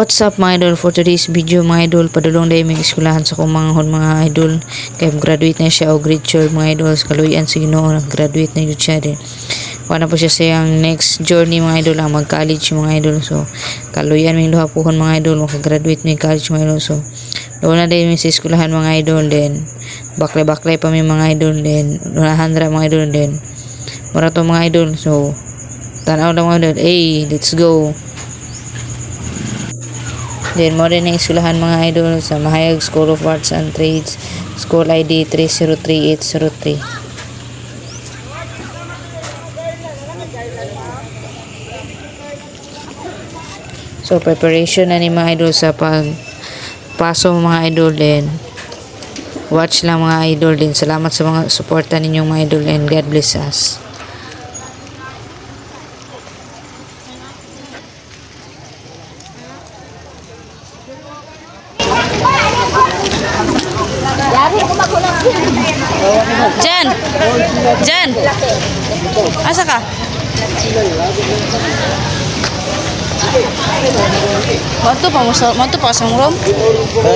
What's up mga idol, for today's video mga idol, padulong dahil may eskulahan sa kong mga idol, kaya graduate na siya o grade 12 mga idol, sa kaluyan sa Ginoo, graduate na yun siya din. Wala po siya sa yung next journey mga idol, ang mag-college mga idol. So kaluyan may luha po mga idol, makagraduate may college mga idol. So doon na dahil may sa eskulahan mga idol, din baklay pa may mga idol, din handra mga idol, din para to mga idol. So tanaw lang mga idol, hey, let's go. Then mo rin ang isulahan mga idol sa Mahayag School of Arts and Trades, School ID 3033803. So preparation na ni mga idol sa pagpaso mga idol, din watch lang mga idol, din salamat sa mga suporta ninyong mga idol, and God bless us. Jan, asa ka? Mantu pa sa room.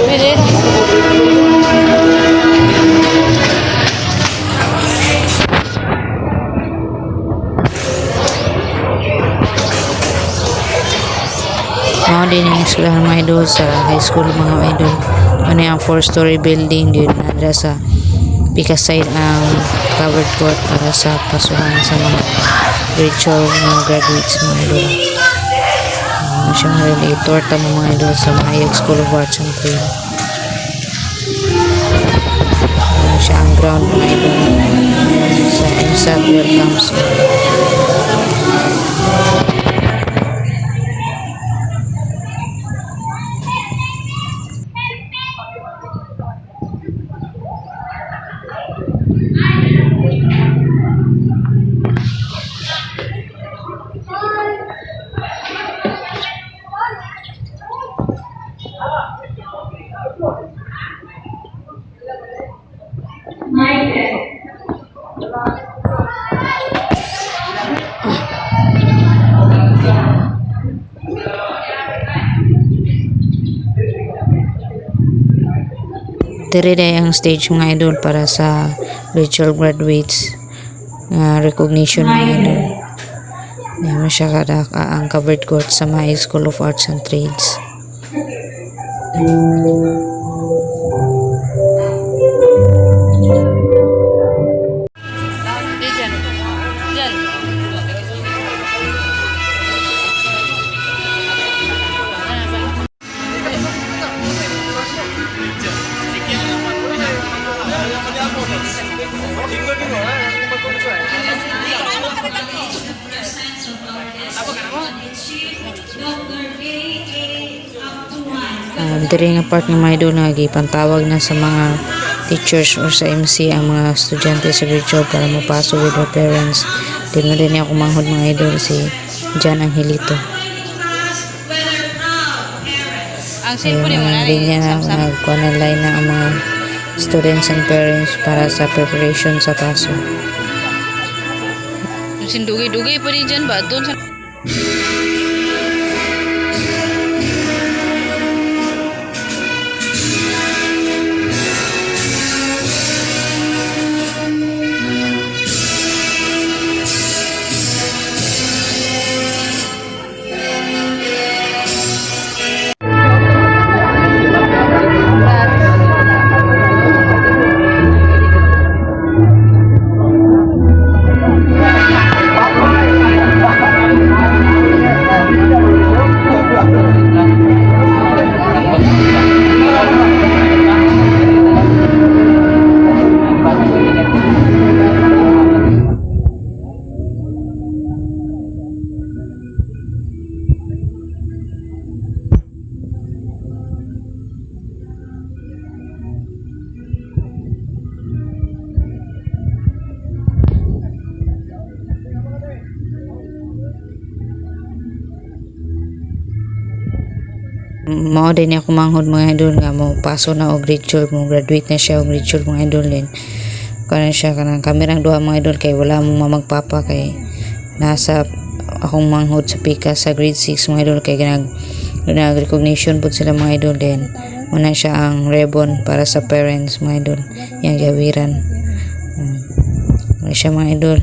Pwede. Mga din yung eskwelahan mga idol sa high school mga idol. Ano yung 4-story building din na sa Pika side ang covered court para sa pasuhan sa mga grade 12 mga graduates mga idol. Siyang relator tamo mga idol sa Mahayag School of Arts and Trades. Siya ang ground mga idol sa MSAT welcomes. Diri day ang stage mga idol para sa virtual graduates recognition mga idol. Yan siya kada ang covered court sa Mahayag School of Arts and Trades. Diri nga part ng mga idol nga gipantawag na sa mga teachers or sa MC ang mga estudyante sa virtual para mapasok with their parents. Din na rin ako manghod mga idol si Jan Angelito. Ayun, linya na nagkuha na line na ang mga students and parents para sa preparation sa paso. Dugay-dugay pa rin dyan ba? Doon sa... Mao din ako manghod mga idol nga mo paso na og grade 12, mo graduate na siya og grade 12 mga idol, din kanan siya kanang kamerang duha mga idol kay wala mo mamagpapa kay nasa akong manghod sa pika sa grade 6 mga idol kay na recognition po sila mga idol. Then muna siya ang ribbon para sa parents mga idol, yung gawiran. Siya mga idol.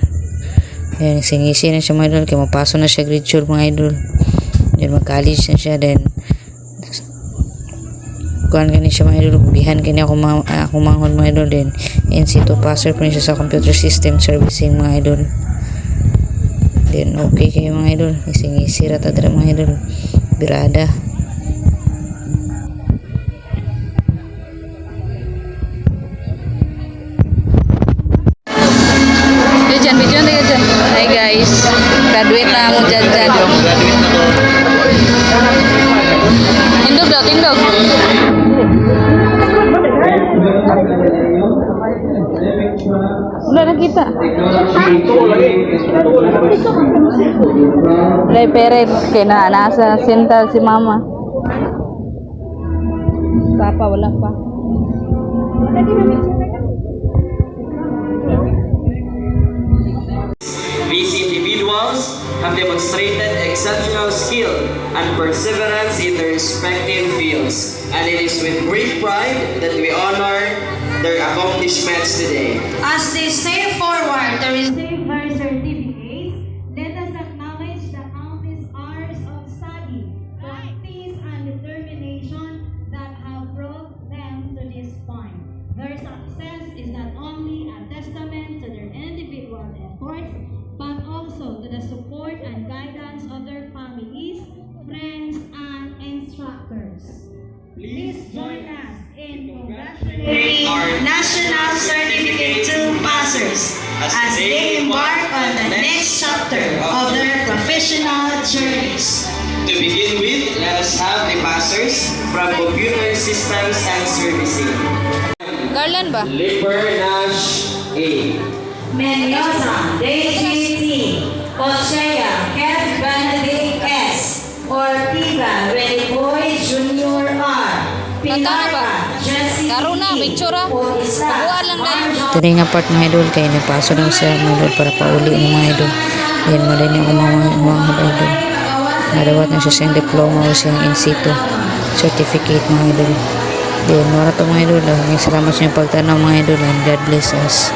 Yan, singisi na siya mga idol, kaya mapasok na siya grade 12 mga idol. Then mag-college na siya. Then kuhan gani siya mga idol, ugihan gani ako manghon mga idol. Then NC2 passer po siya sa computer system servicing mga idol. Then okay kayo mga idol, singisi rata dira mga idol, birada. Video dyan. Hi guys. Graduate na ako dyan. Tindog daw, tindog. Wala nakita. Wala parents. Kaya nasa sinta si mama. Papa, wala pa. These individuals have demonstrated exceptional skill and perseverance in their respective fields, and it is with great pride that we honor their accomplishments today. As they step forward to receive their certificates, let us acknowledge the countless hours of study, practice, and determination that have brought them to this point. Their success is not only a testament to their individual efforts, but also to the support and guidance of their families, friends, and instructors. Please join us in congratulating our National Certificate 2 passers as they embark on the next chapter of their professional journeys. To begin with, let us have the passers from Computer Systems and Servicing. Garland ba? Lipper Nash A. Mendoza, DGT, Ochea, Kev Benedict S, Ortiga, Reniboy Jr. R, Pilarca, Jessie Karo na, picture ah. Pabuhan lang dahil. Tari nga part mga idol, kaya napaso lang sa mga idol para pauli ng mga idol. Then mo din yung mga idol. Narawat na siya siyang diploma o siyang NC2 certificate mga idol. Then mara to mga idol. Salamat sa inyong pagtanaw mga idol, and God bless us.